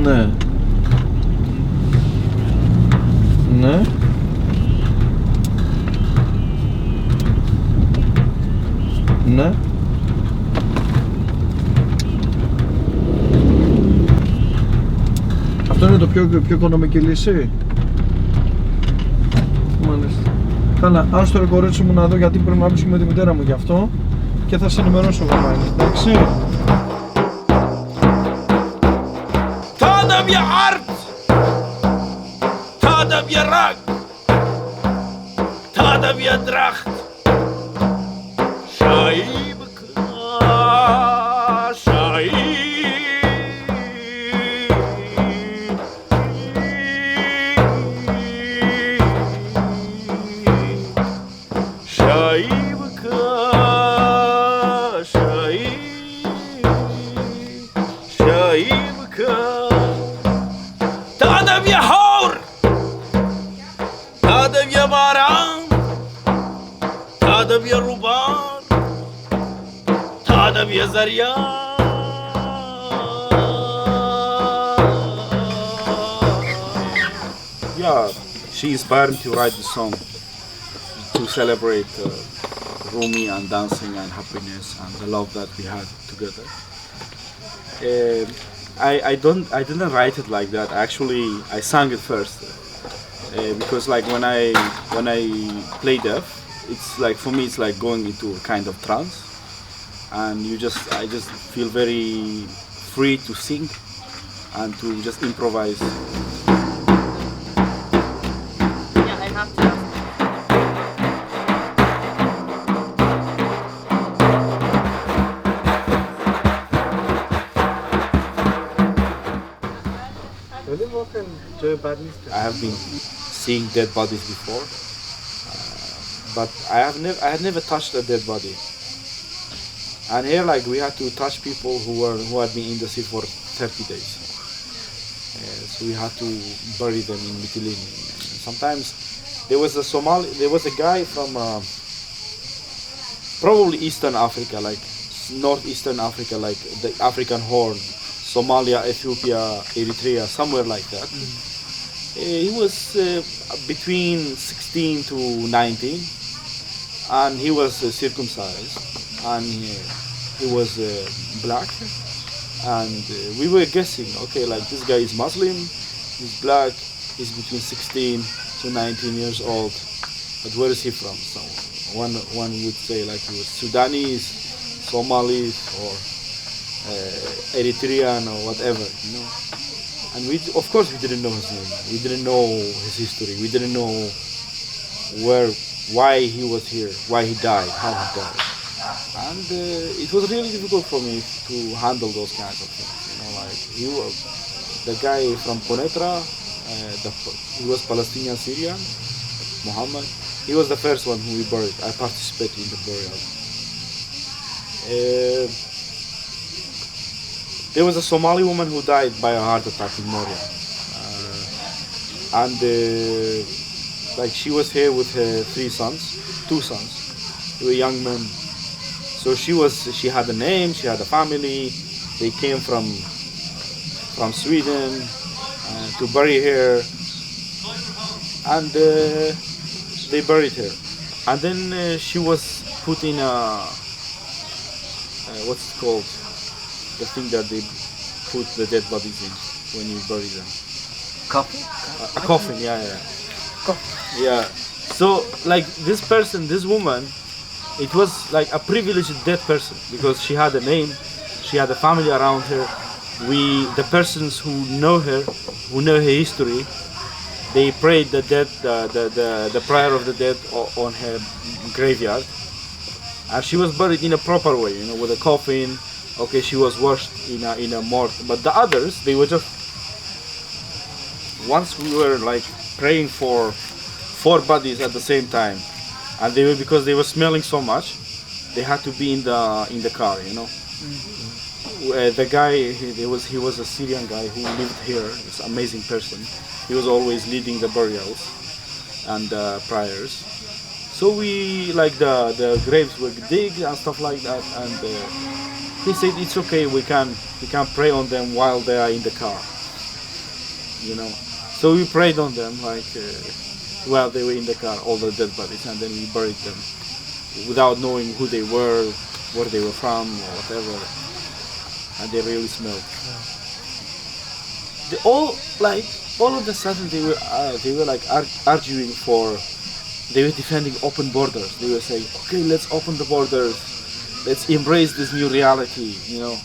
Ναι. Ναι. Ναι. Αυτό είναι το πιο οικονομική λύση. Μάλιστα. Καλά, άστο ρε κορίτσι μου να δω, γιατί πρέπει να μιλήσω με τη μητέρα μου γι' αυτό και θα σε ενημερώσω εγώ πάλι, εντάξει. Tada wir Art, tada wir Rag, tada wir Tracht, Scheibka, Tada wir Haur, tada wir Varan, tada wir Ruban, tada wir Zaryan. Yeah, she inspired me to write the song to celebrate Rumi and dancing and happiness and the love that we had together. I didn't write it like that. Actually, I sang it first because like when I play deaf, it's like for me it's like going into a kind of trance, and I just feel very free to sing and to just improvise. Yeah, I have to. I have been seeing dead bodies before, but I had never touched a dead body. And here, like, we had to touch people who had been in the sea for 30 days. So we had to bury them in Mytilene. Sometimes there was a guy from probably Eastern Africa, like northeastern Africa, like the African Horn, Somalia, Ethiopia, Eritrea, somewhere like that. He was between 16 to 19, and he was circumcised, and he was black, and we were guessing, okay, like this guy is Muslim, he's black, he's between 16 to 19 years old, but where is he from? So one would say like he was Sudanese, Somalis, or Eritrean or whatever, you know. And of course we didn't know his name, we didn't know his history, we didn't know why he was here, why he died, how he died. And it was really difficult for me to handle those kinds of things, you know, like the guy from Konetra, he was Palestinian Syrian, Muhammad, he was the first one who we buried. I participated in the burial. There was a Somali woman who died by a heart attack in Moria, and like she was here with her two sons, they were young men. So she had a name, she had a family. They came from Sweden to bury her, and they buried her. And then she was put in a what's it called? The thing that they put the dead bodies in when you bury them. Coffin? A coffin, yeah. Yeah. So like this woman, it was like a privileged dead person because she had a name, she had a family around her. The persons who know her history, they prayed the prayer of the dead on her graveyard, and she was buried in a proper way, you know, with a coffin. Okay, she was washed in a morgue, but the others, they were just. Once we were like praying for 4 bodies at the same time, and because they were smelling so much, they had to be in the car, you know. Mm-hmm. The guy, he was a Syrian guy who lived here. This amazing person. He was always leading the burials and prayers. So we like the graves were digged and stuff like that, and he said it's okay. We can pray on them while they are in the car. you know. So we prayed on them, like, while they were in the car, all the dead bodies, and then we buried them without knowing who they were, where they were from, or whatever. And they really smelled. They all of a sudden they were like arguing for, they were defending open borders. They were saying, okay, let's open the borders, let's embrace this new reality, you know.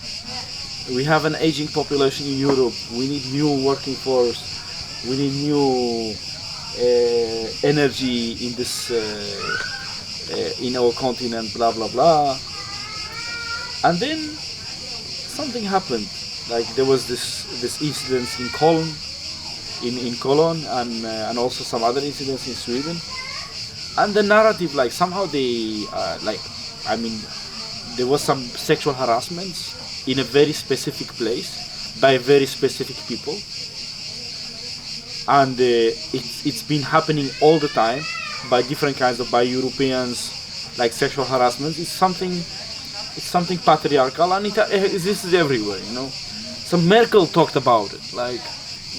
We have an aging population in Europe, we need new working force, we need new energy in this, in our continent, blah blah blah. And then something happened. Like there was this incident in Cologne, in Cologne, and also some other incidents in Sweden. And the narrative, like somehow they, there was some sexual harassments in a very specific place by very specific people, and it's been happening all the time by different kinds of, by Europeans, like sexual harassment. It's something patriarchal, and this is everywhere, you know. So Merkel talked about it, like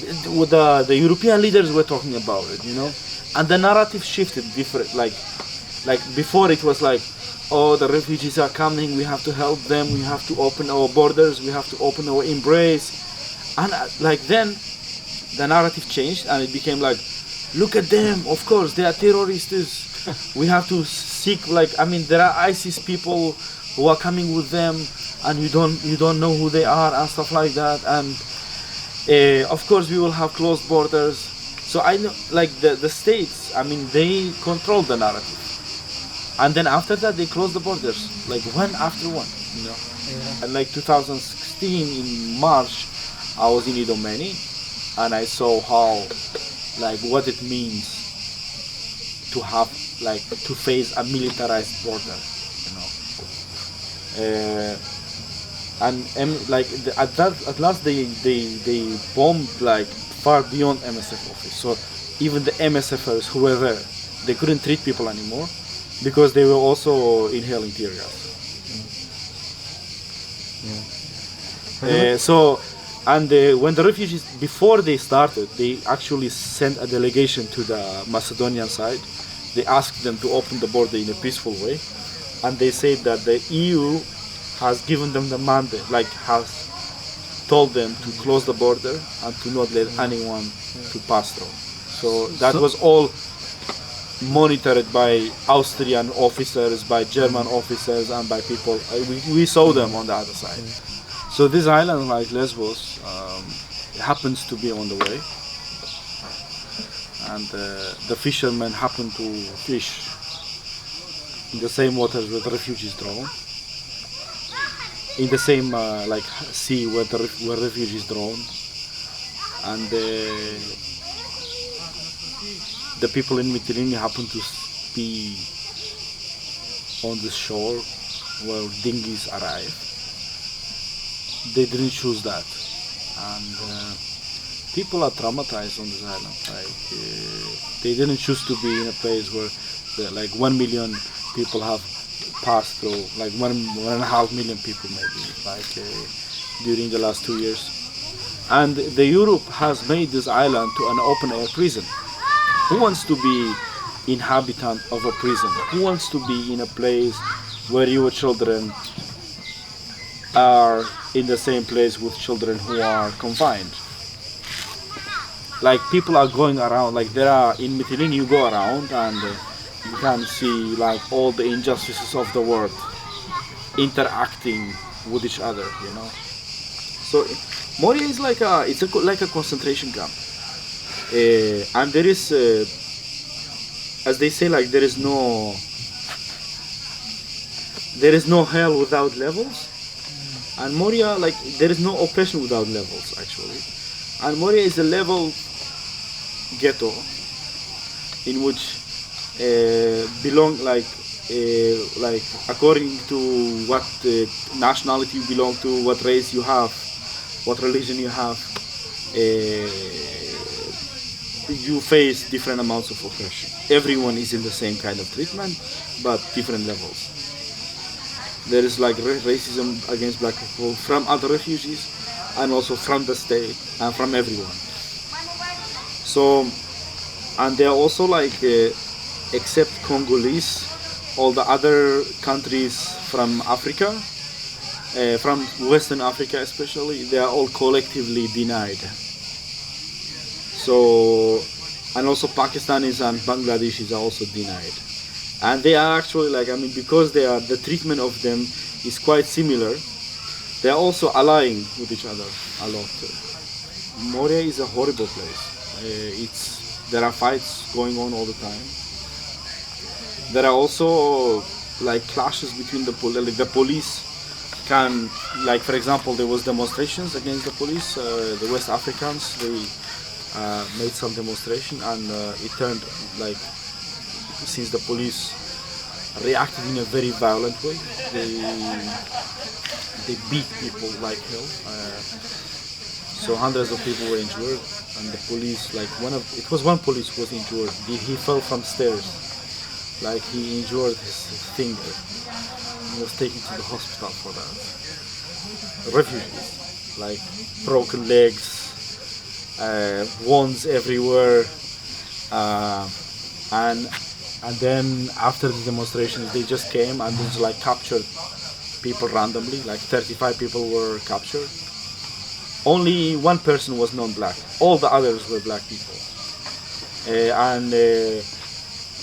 the European leaders were talking about it, you know. And the narrative shifted different, like before it was like, oh, the refugees are coming, we have to help them, we have to open our borders, we have to open our embrace. And like then the narrative changed and it became like, look at them, of course they are terrorists, we have to seek, like, I mean, there are ISIS people who are coming with them and you don't know who they are and stuff like that. And of course we will have closed borders. So I know, like the states, I mean, they control the narrative. And then after that, they closed the borders, like one after one, you know. Yeah. And like 2016 in March, I was in Idomeni, and I saw how, like, what it means to have, like, to face a militarized border, you know. And like at last they bombed like far beyond MSF office. So even the MSFers who were there, they couldn't treat people anymore, because they were also inhaling tear gas. When the refugees, before they started, they actually sent a delegation to the Macedonian side. They asked them to open the border in a peaceful way, and they said that the EU has given them the mandate, like has told them to close the border and to not let anyone to pass through. So that was all monitored by Austrian officers, by German officers, and by people. We saw them on the other side. So this island, like Lesvos, happens to be on the way, and the fishermen happen to fish in the same waters where the refugees drown, in the same like sea where refugees drown, and the people in Mytilene happen to be on the shore where dinghies arrive. They didn't choose that, and people are traumatized on this island. Like they didn't choose to be in a place where like 1 million people have passed through, like 1.5 million people maybe, like during the last 2 years. And the Europe has made this island to an open air prison. Who wants to be inhabitant of a prison? Who wants to be in a place where your children are in the same place with children who are confined? Like people are going around, like there are in Mytilene, you go around and you can see like all the injustices of the world interacting with each other, you know. So Moria is like like a concentration camp. And there is, as they say, like there is no hell without levels, and Moria, like there is no oppression without levels actually, and Moria is a level ghetto in which belong like according to what nationality you belong to, what race you have, what religion you have. You face different amounts of oppression. Everyone is in the same kind of treatment, but different levels. There is like racism against black people from other refugees, and also from the state and from everyone. So, and they are also like, except Congolese, all the other countries from Africa, from Western Africa especially, they are all collectively denied. So, and also Pakistanis and Bangladeshis are also denied. And they are actually like, I mean, because they are, the treatment of them is quite similar, they are also allying with each other a lot. Moria is a horrible place. There are fights going on all the time. There are also like clashes between the police can, like for example, there was demonstrations against the police. The West Africans, they made some demonstration, and it turned like, since the police reacted in a very violent way, they beat people like hell. So hundreds of people were injured, and the police, like it was one police who was injured. He fell from stairs, like he injured his finger. He was taken to the hospital for that. Refugees, like broken legs, wounds everywhere, and then after the demonstrations, they just came and just like captured people randomly. Like 35 people were captured. Only one person was non-black. All the others were black people.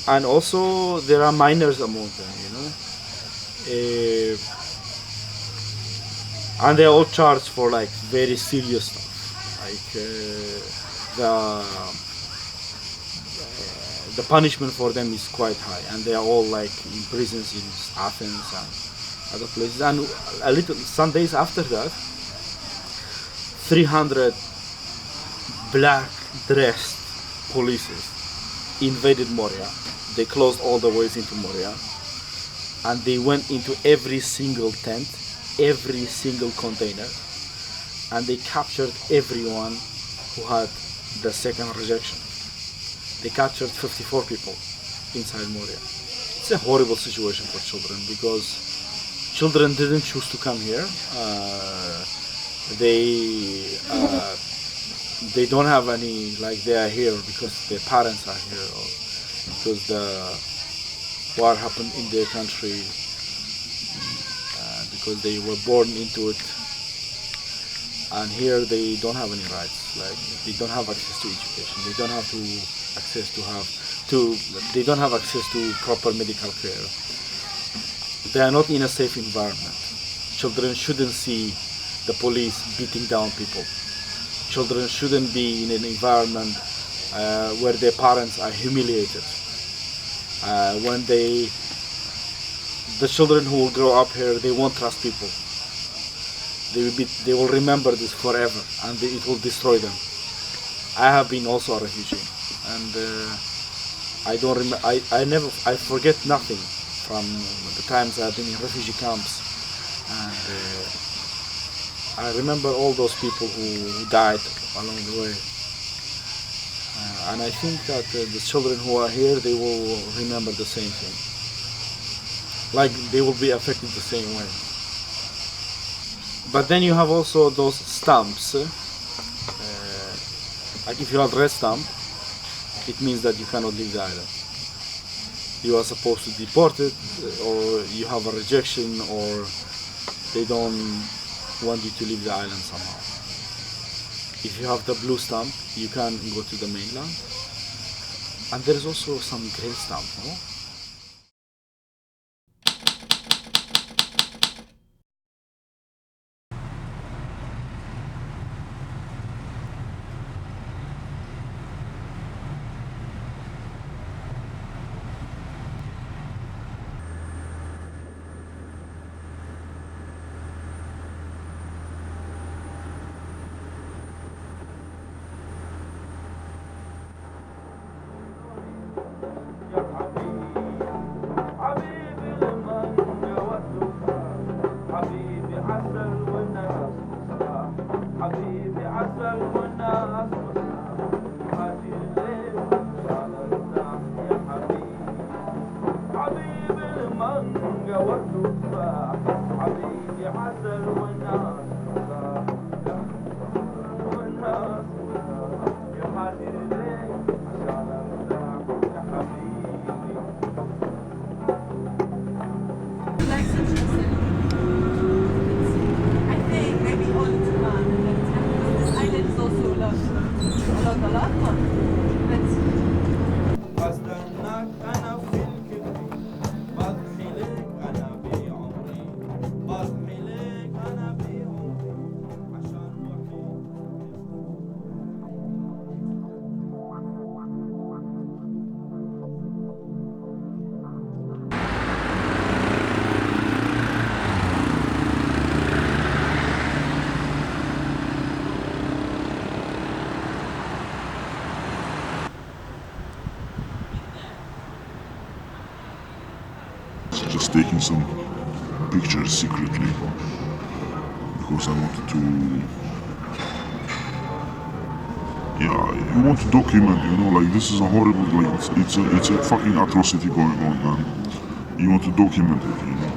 And also there are minors among them, you know. And they're all charged for like very serious stuff. Like the punishment for them is quite high, and they are all like in prisons in Athens and other places. And some days after that, 300 black dressed police invaded Moria. They closed all the ways into Moria, and they went into every single tent, every single container, and they captured everyone who had the second rejection. They captured 54 people inside Moria. It's a horrible situation for children, because children didn't choose to come here. They don't have any, like they are here because their parents are here, or because the war happened in their country, because they were born into it. And here they don't have any rights. Like they don't have access to education. They don't have they don't have access to proper medical care. They are not in a safe environment. Children shouldn't see the police beating down people. Children shouldn't be in an environment where their parents are humiliated. The children who will grow up here, they won't trust people. They will remember this forever, and it will destroy them. I have been also a refugee, and I forget nothing from the times I've been in refugee camps, and I remember all those people who died along the way. And I think that the children who are here, they will remember the same thing. Like they will be affected the same way. But then you have also those stamps. Like if you have red stamp, it means that you cannot leave the island. You are supposed to be deported, or you have a rejection, or they don't want you to leave the island somehow. If you have the blue stamp, you can go to the mainland. And there is also some grey stamp, no? bakalım mı? Evet. واستناك انا في الكبر بضحي لك انا بعمري بضحي لك انا بعمري عشان روحي Just taking some pictures secretly because I wanted to. Yeah, you want to document, you know, like this is a horrible, like it's a fucking atrocity going on, and you want to document it, you know.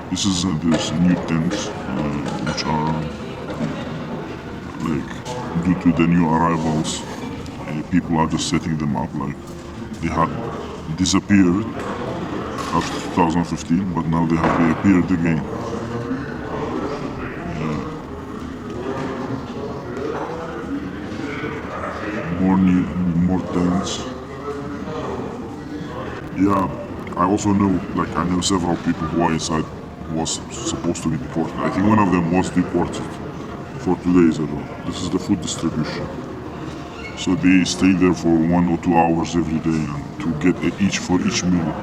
This is there's new tents which are like due to the new arrivals, people are just setting them up, like they had disappeared after 2015, but now they have reappeared again. More tents. Yeah, I also know, like I know several people who are inside who was supposed to be deported. I think one of them was deported 4 days ago. This is the food distribution. So they stay there for 1 or 2 hours every day and to get each for each meal.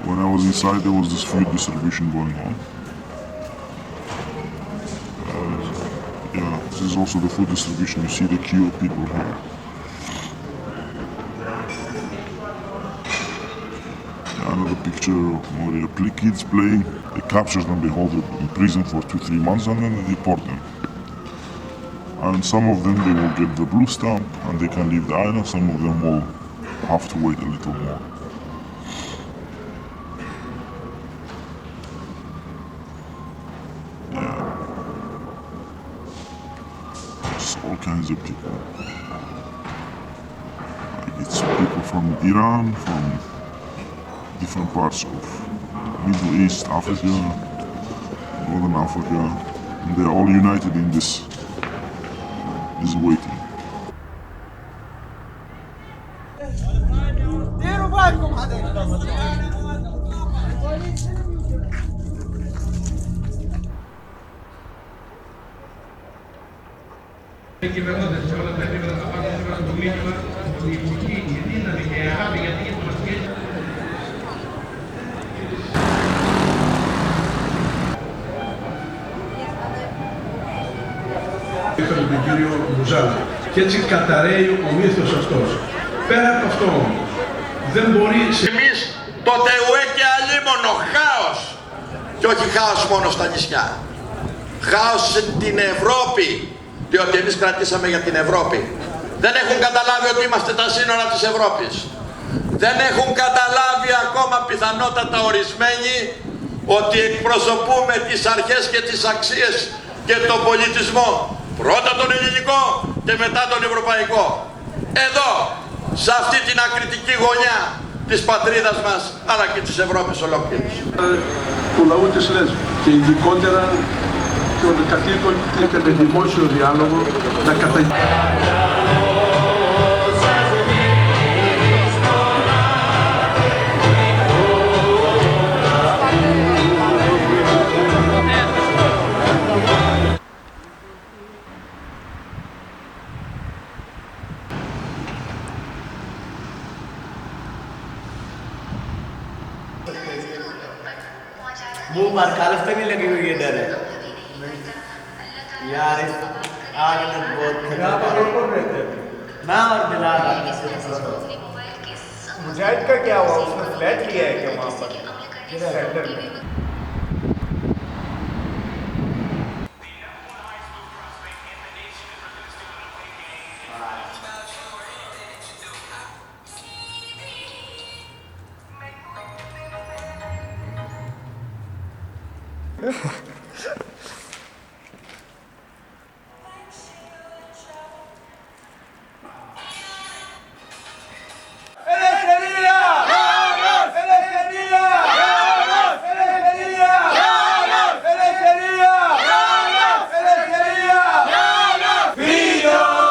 When I was inside, there was this food distribution going on. Yeah, this is also the food distribution. You see the queue of people here. Another picture of Moria. Kids playing. They capture them, they hold them in prison for 2-3 months, and then they deport them. And some of them, they will get the blue stamp and they can leave the island. Some of them will have to wait a little more. All kinds of people. Like it's people from Iran, from different parts of Middle East, Africa, Northern Africa, and they're all united in this waiting. τον κύριο Μπουζάλα. Και έτσι καταραίει ο μύθος αυτός. Πέρα από αυτό όμως, δεν μπορεί... Εμείς το ΤΕΟΕ και αλίμονο χάος και όχι χάος μόνο στα νησιά. Χάος στην Ευρώπη, διότι εμείς κρατήσαμε για την Ευρώπη. Δεν έχουν καταλάβει ότι είμαστε τα σύνορα της Ευρώπης. Δεν έχουν καταλάβει ακόμα πιθανότατα ορισμένοι ότι εκπροσωπούμε τις αρχές και τις αξίες και τον πολιτισμό. Πρώτα τον ελληνικό και μετά τον ευρωπαϊκό. Εδώ, σε αυτή την ακριτική γωνιά της πατρίδας μας, αλλά και της Ευρώπης ολόκληρης. Του λαού της Λέσβου και ειδικότερα των κατοίκων και με δημόσιο διάλογο να मुंह पर खालिस्तानी लगी हुई है डर है यार इस आग ने बहुत खतरनाक मैं और बिलाल मुजाहिद का क्या हुआ उसने फ्लैट लिया है क्या वहाँ पर सेंटर में Freedom!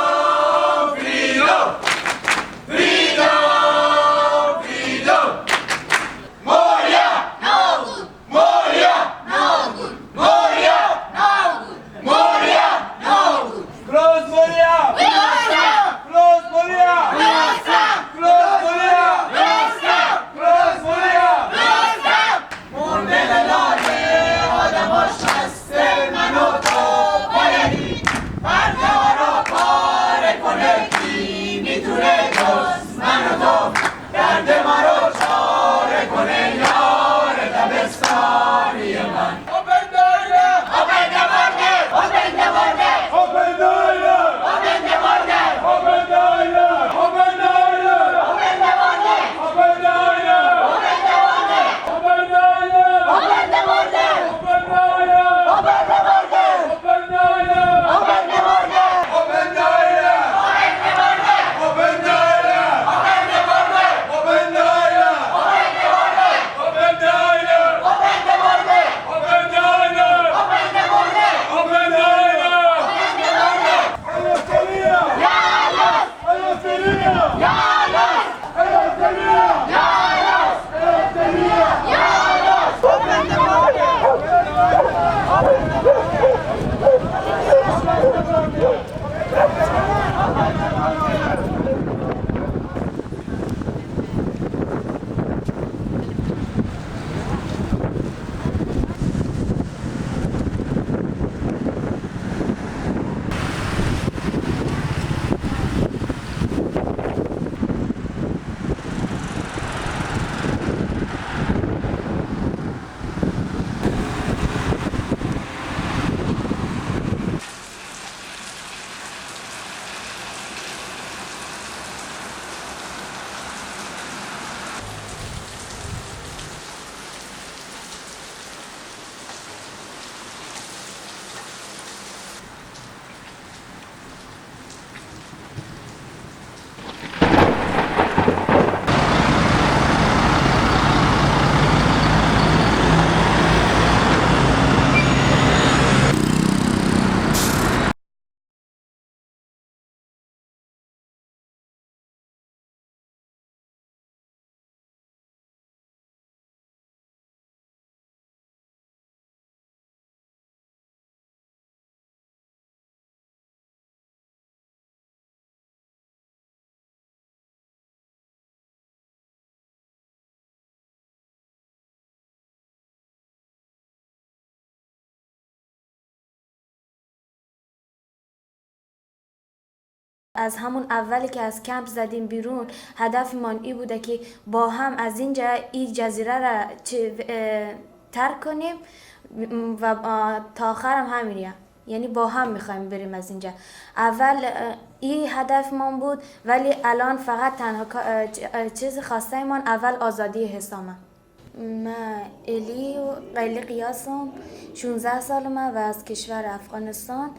از همون اولی که از کمپ زدیم بیرون هدفمان این بوده که با هم از اینجا این جزیره را ترک کنیم و تا آخر هم همینیه. یعنی با هم میخوایم بریم از اینجا. اول این هدفمان بود ولی الان فقط تنها چیز خواسته من اول آزادی حسامه. من قیلی قیاسم 16 سالمه و از کشور افغانستان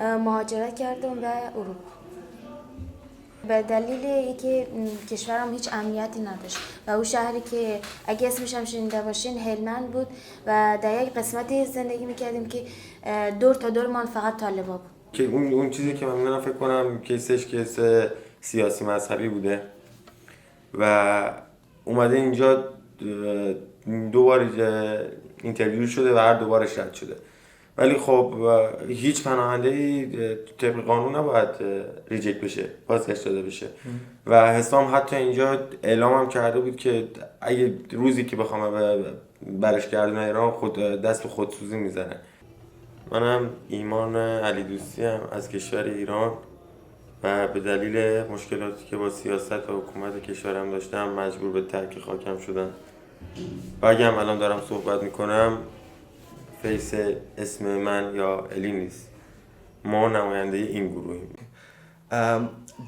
مهاجرت کردم به اروپا. به دلیل اینکه کشورم هیچ امنیتی نداشت و اون شهری که اگه اسمش هم شنیده باشین هلمند بود و در یک قسمتی زندگی میکردیم که دور تا دور من فقط طالبا بود. که اون چیزی که من میدونم فکر کنم کیسش کیس سیاسی مذهبی بوده و اومده اینجا دوبار اینترویو شده و هر دوبارش رد شده. ولی خب هیچ پناهنده‌ای طبق قانون نباید ریجکت بشه، بازگشت داده بشه. و حسام حتی اینجا اعلام هم کرده بود که اگه روزی که بخوام برش گردونه ایران خود دست به خودسوزی میزنه. منم ایمان علی دوستی هم از کشور ایران و به دلیل مشکلاتی که با سیاست و حکومت کشورم داشتم مجبور به ترک خاکم شدم. و اگه هم الان دارم صحبت میکنم فیس اسم من یا الی نیست، ما نماینده این گروهیم.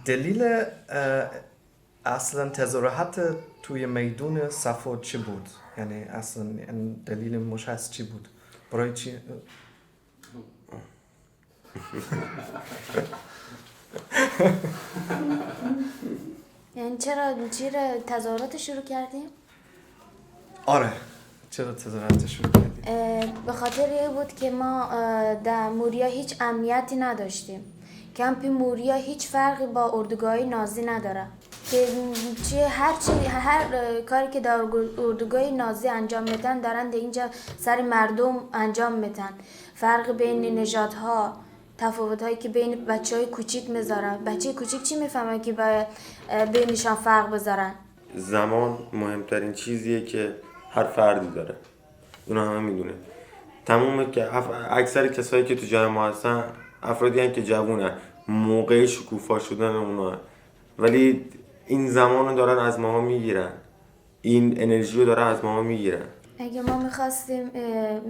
دلیل اصلا تظاهرات توی میدون صفا چی بود؟ یعنی اصلا دلیل مشخص چی بود؟ برای چی؟ یعنی چرا تظاهرات شروع کردیم؟ آره چرا تظاهرات شروع کردیم؟ به خاطر این بود که ما در موریا هیچ امنیتی نداشتیم. کمپ موریا هیچ فرقی با اردوگاه نازی نداره که هر کاری که در اردوگاه نازی انجام میدن دارن در اینجا سر مردم انجام میدن. فرق بین نژادها، تفاوت‌هایی که بین بچه‌های کوچیک میذارن. بچه کوچیک چی میفهمه که بینشان فرق بذارن؟ زمان مهمترین چیزیه که هر فردی داره. اونا همه میدونه. تموم که اکثر کسایی که تو جای ما هستن افرادی هستن که جوونن، موقع شکوفا شدن اونا، ولی این زمان رو دارن از ماها میگیرن، این انرژی رو دارن از ماها میگیرن. اگه ما میخواستیم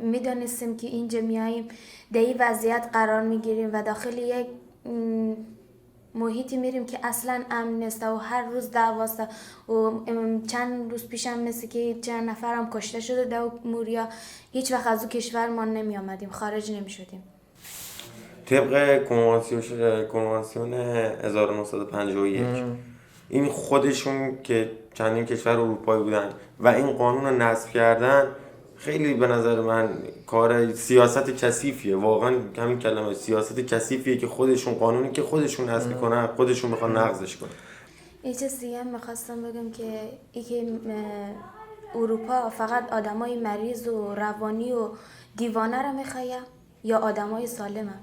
میدانستیم که اینجا میاییم در این وضعیت قرار میگیریم و داخل یک محیطی میریم که اصلا امن نیست و هر روز دعواست و چند روز پیشم مثل که چند نفرم کشته شده در موریا، هیچ وقت از اون کشور ما نمی آمدیم، خارج نمی شدیم. طبق کنوانسیون 1951 این خودشون که چندین کشور اروپایی بودن و این قانون رو نصب کردن، خیلی به نظر من کار سیاست کثیفیه. واقعا همین کلمه سیاست کثیفیه که خودشون قانونی که خودشون نصب میکنن خودشون میخوان نقضش کنن. یه چیز دیگه میخواستم بگم که اروپا فقط آدمای مریض و روانی و دیوانه رو میخواد یا آدمای سالمه؟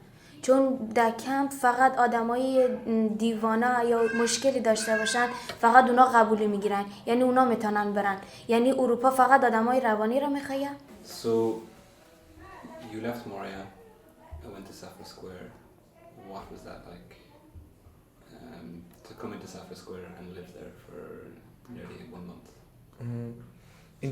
چون در کمپ فقط آدمای دیوانه یا مشکلی داشته باشن فقط اونا قبولی میگیرن، یعنی اونا میتونن برن. یعنی اروپا فقط آدمای روانی رو میخواد. So you left Moria and went to Safra Square. What was that like? To come into Safra Square and live there for nearly 1 month. این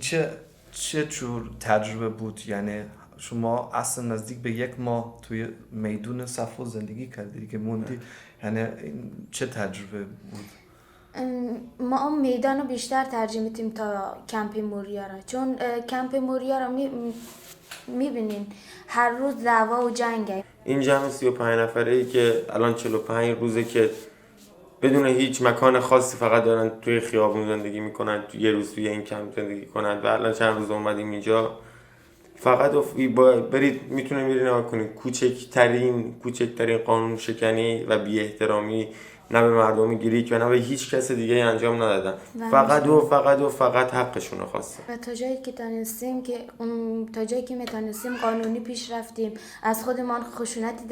چه جور تجربه بود؟ یعنی شما اصلا نزدیک به 1 ماه توی میدون صفا زندگی کردی که موندی، یعنی چه تجربه بود؟ ما میدان رو بیشتر ترجیح میدیم تا کمپ موریا را، چون کمپ موریا را میبینین هر روز دعوا و جنگه. این جمع 35 نفره‌ای که الان 45 روزه که بدون هیچ مکان خاصی فقط دارن توی خیابون زندگی میکنن، یه روز توی این کمپ زندگی کنن و الان چند روز اومدیم اینجا فقط برید میتونه میرین نگاه کنید کوچکترین قانون شکنی و بی احترامی نه به مردم گریک و نه به هیچ کس دیگه انجام ندادن، فقط حقشون رو خواستن. و تا جایی که میتونستیم قانونی پیش رفتیم، از خودمان خشونتی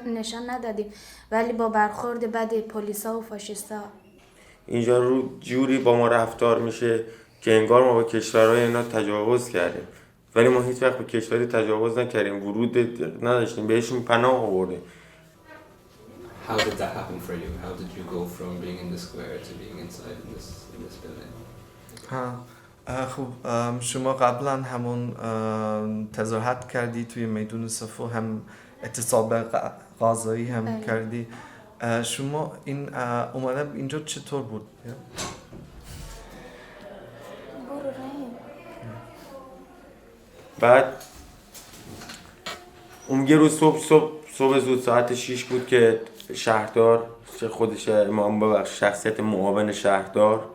نشان ندادیم، ولی با برخورد بد پلیسا و فاشیستا اینجا رو جوری با ما رفتار میشه که انگار ما با کشورهای اینا تجاوز کردیم، ولی ما هیچ وقت به کشوری تجاوز نکردیم، ورود نداشتیم، بهشون پناه آوردیم. how did that happen for you? How did you go from being in the square to being inside in this building? خب شما قبلا همون تظاهرات کردی توی میدون صفو، هم اعتصاب غذایی هم کردی. شما این اومدن اینجا چطور بود؟ بعد اون یه روز صبح زود ساعت 6 بود که شهردار خودش شخصیت معاون شهردار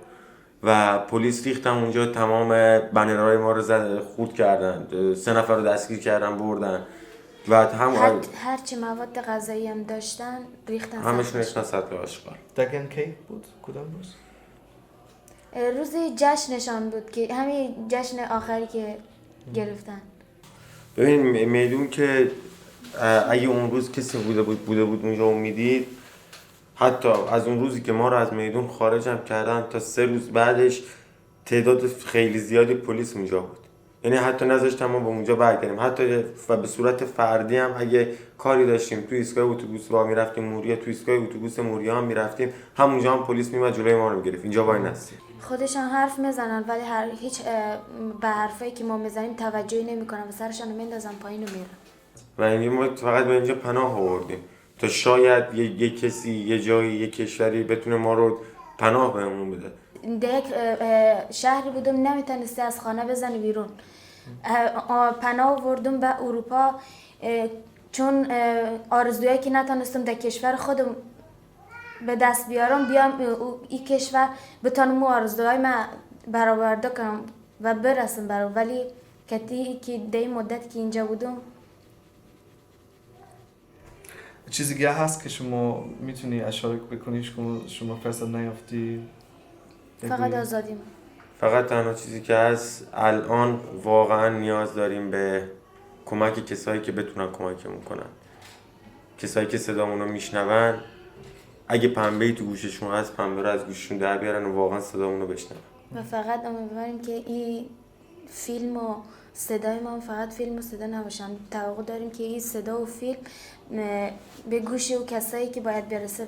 و پلیس ریختن اونجا، تمام بنرهای ما رو خورد کردن، 3 نفر رو دستگیر کردن بردن و هرچی مواد غذایی هم داشتن ریختن همشون ریختن سطح آشغال. دقیقاً کی بود؟ کدام روز؟ روزی جشنشان بود که همین جشن آخری که گرفتن. ببین میدون که اگه اون روز کسی بوده بود اونجا و میدید، حتی از اون روزی که ما رو از میدون خارج هم کردن تا 3 روز بعدش تعداد خیلی زیادی پلیس اونجا بود. یعنی حتی نذاشتن ما به اونجا برگردیم، حتی و به صورت فردی هم اگه کاری داشتیم توی ایستگاه اتوبوس راه میرفتیم موریا، توی ایستگاه اتوبوس موریا هم میرفتیم، همونجا هم پلیس میومد جلوی ما رو میگرفت. اینجا وای نستید. خودشان حرف میزنن ولی هیچ به حرفایی که ما میزنیم توجهی نمیکنن و سرشان رو میندازن پایین و میرن. و اینجا ما فقط به اینجا پناه آوردیم تا شاید یه کسی یه جایی یه کشوری بتونه ما رو پناه بهمون بده. یک شهری بودم نمیتونستی از خانه بزنی بیرون. پناه آوردم به اروپا چون آرزویی که نتونستم در کشور خودم به دست بیارم بیام این کشور بتونم آرزوهای من برآورده کنم و برسم برای، ولی کتی که دی مدت که اینجا بودم. چیزی که هست که شما میتونی اشاره بکنیش که شما فرصت نیافتی؟ فقط آزادیم. فقط تنها چیزی که هست الان واقعا نیاز داریم به کمک کسایی که بتونن کمکمون کنن، کسایی که صدامون رو میشنون. اگه پنبه‌ای تو گوششون هست پنبه رو از گوششون در بیارن و واقعا صدامون رو بشنون. و فقط امیدواریم که این فیلم و صدای ما فقط فیلم و صدا نباشن. توقع داریم که این صدا و فیلم به گوش و کسایی که باید برسه.